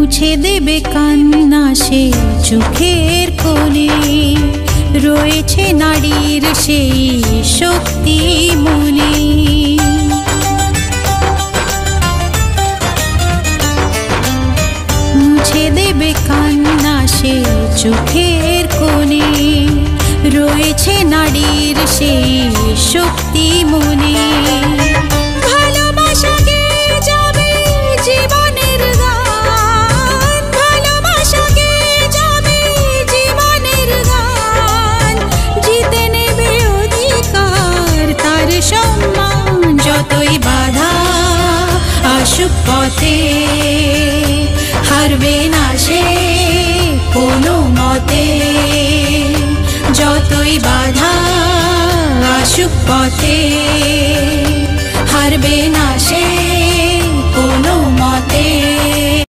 মুছে দেবে কান্না সে চোখের কোণে, রয়েছে নারীর সেই শক্তি মনে। মুছে দেবে কান্না সে চোখের কোণে, রয়েছে নারীর সেই শক্তি মনে। যতই বাধা আসুক পথে, হারবে না সে কোনো মতে। যতই বাধা আসুক পথে, হারবে না সে